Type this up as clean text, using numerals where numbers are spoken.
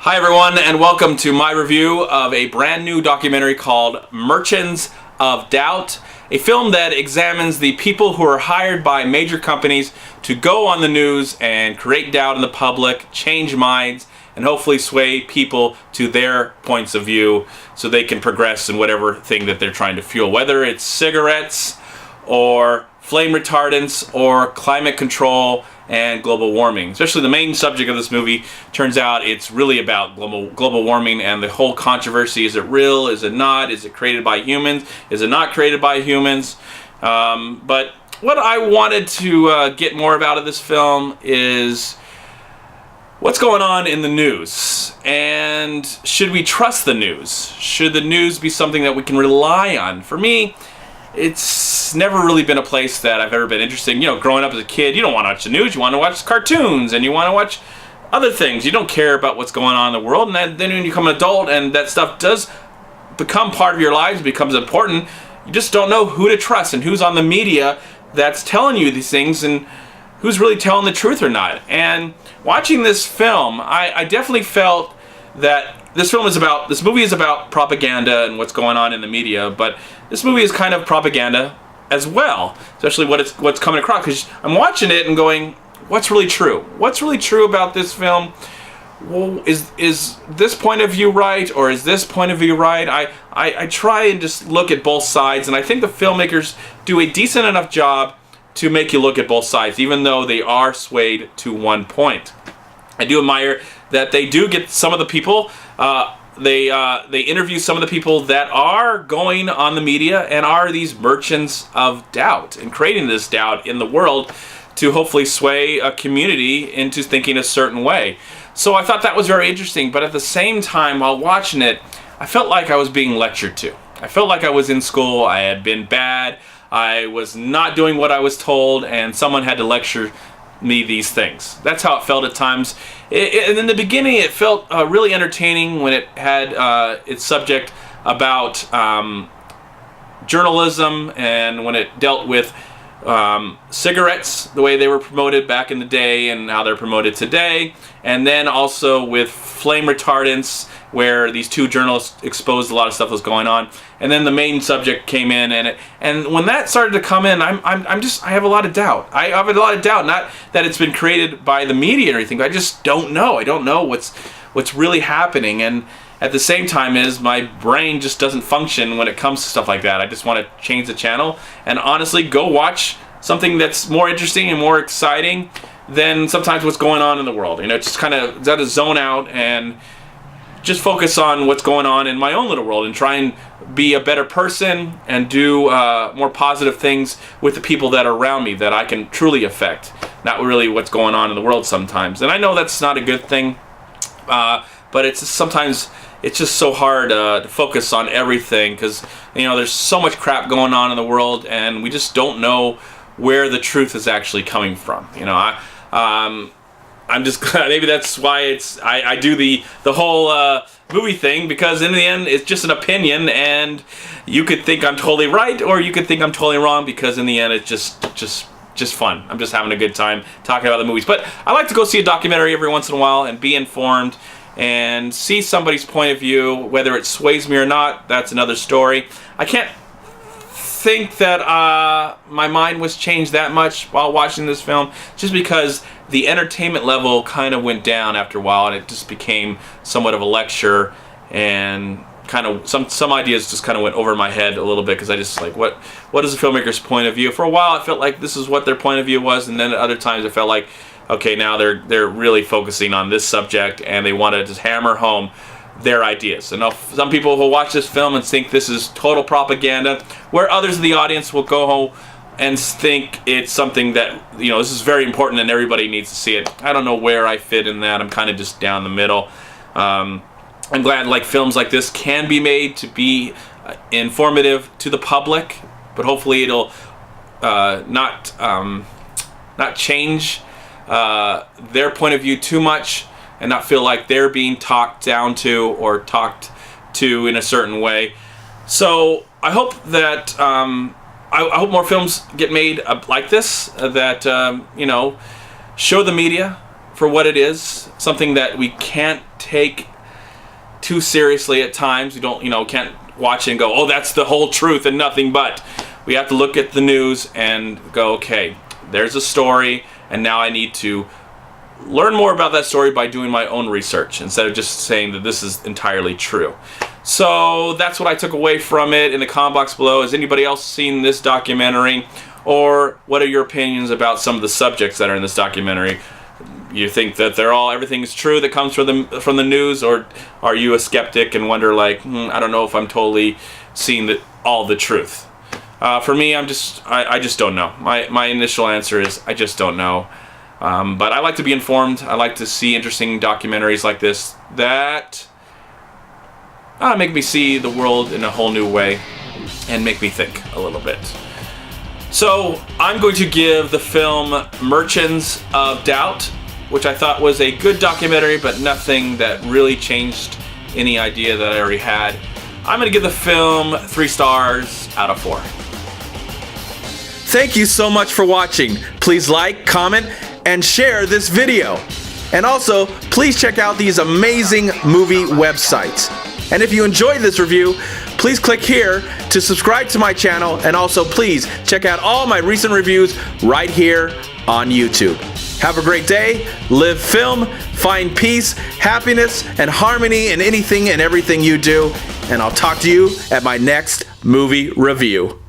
Hi everyone, and welcome to my review of a brand new documentary called Merchants of Doubt, a film that examines the people who are hired by major companies to go on the news and create doubt in the public, change minds, and hopefully sway people to their points of view so they can progress in whatever thing that they're trying to fuel, whether it's cigarettes or flame retardants or climate control and global warming. Especially the main subject of this movie, turns out it's really about global warming and the whole controversy. Is it real? Is it not? Is it created by humans? Is it not created by humans? But what I wanted to get more about of this film is what's going on in the news, and should we trust the news? Should the news be something that we can rely on? For me, it's never really been a place that I've ever been interested in. You know, growing up as a kid, you don't want to watch the news, you want to watch cartoons, and you want to watch other things. You don't care about what's going on in the world, and then when you become an adult and that stuff does become part of your lives, becomes important, you just don't know who to trust and who's on the media that's telling you these things and who's really telling the truth or not. And watching this film, I definitely felt that this movie is about propaganda and what's going on in the media, but this movie is kind of propaganda as well, especially what's coming across, because I'm watching it and going, what's really true? What's really true about this film? Well, is this point of view right, or is this point of view right? I try and just look at both sides, and I think the filmmakers do a decent enough job to make you look at both sides, even though they are swayed to one point. I do admire that they do get some of the people, they interview some of the people that are going on the media and are these merchants of doubt and creating this doubt in the world to hopefully sway a community into thinking a certain way. So I thought that was very interesting, but at the same time, while watching it, I felt like I was being lectured to. I felt like I was in school, I had been bad, I was not doing what I was told, and someone had to lecture me these things. That's how it felt at times. And in the beginning, it felt really entertaining when it had its subject about journalism, and when it dealt with cigarettes, the way they were promoted back in the day and how they're promoted today, and then also with flame retardants, where these two journalists exposed a lot of stuff that was going on, and then the main subject came in, and when that started to come in, I have a lot of doubt. I have a lot of doubt, not that it's been created by the media or anything, but I just don't know. I don't know what's really happening, and at the same time is my brain just doesn't function when it comes to stuff like that. I just want to change the channel and honestly go watch something that's more interesting and more exciting than sometimes what's going on in the world. You know, just kind of got to zone out and just focus on what's going on in my own little world and try and be a better person and do more positive things with the people that are around me that I can truly affect, not really what's going on in the world sometimes. And I know that's not a good thing, but sometimes it's just so hard to focus on everything, because you know there's so much crap going on in the world, and we just don't know where the truth is actually coming from. You know, I'm just glad, maybe that's why I do the whole movie thing, because in the end it's just an opinion, and you could think I'm totally right or you could think I'm totally wrong, because in the end it's just fun. I'm just having a good time talking about the movies. But I like to go see a documentary every once in a while and be informed and see somebody's point of view. Whether it sways me or not, that's another story. I can't think that my mind was changed that much while watching this film, just because the entertainment level kind of went down after a while, and it just became somewhat of a lecture, and kind of some ideas just kind of went over my head a little bit, because I just like, what is the filmmaker's point of view? For a while I felt like this is what their point of view was, and then at other times I felt like, okay, now they're really focusing on this subject and they want to just hammer home their ideas. And some people will watch this film and think this is total propaganda, where others in the audience will go home and think it's something that, you know, this is very important and everybody needs to see it. I don't know where I fit in that. I'm kind of just down the middle. I'm glad like films like this can be made to be informative to the public, but hopefully it'll not change their point of view too much, and not feel like they're being talked down to or talked to in a certain way. So I hope that I hope more films get made like this, that you know, show the media for what it is, something that we can't take too seriously at times. We don't, can't watch it and go, oh, that's the whole truth and nothing but. We have to look at the news and go, okay, there's a story, and now I need to learn more about that story by doing my own research instead of just saying that this is entirely true. So that's what I took away from it. In the comment box below, has anybody else seen this documentary? Or what are your opinions about some of the subjects that are in this documentary? You think that everything is true that comes from the news, or are you a skeptic and wonder like, I don't know if I'm totally seeing all the truth? For me, I just don't know. My initial answer is I just don't know. But I like to be informed. I like to see interesting documentaries like this that make me see the world in a whole new way and make me think a little bit. So I'm going to give the film Merchants of Doubt, which I thought was a good documentary, but nothing that really changed any idea that I already had. I'm going to give the film 3 stars out of 4. Thank you so much for watching. Please like, comment, and share this video. And also, please check out these amazing movie websites. And if you enjoyed this review, please click here to subscribe to my channel, and also please check out all my recent reviews right here on YouTube. Have a great day, live film, find peace, happiness, and harmony in anything and everything you do, and I'll talk to you at my next movie review.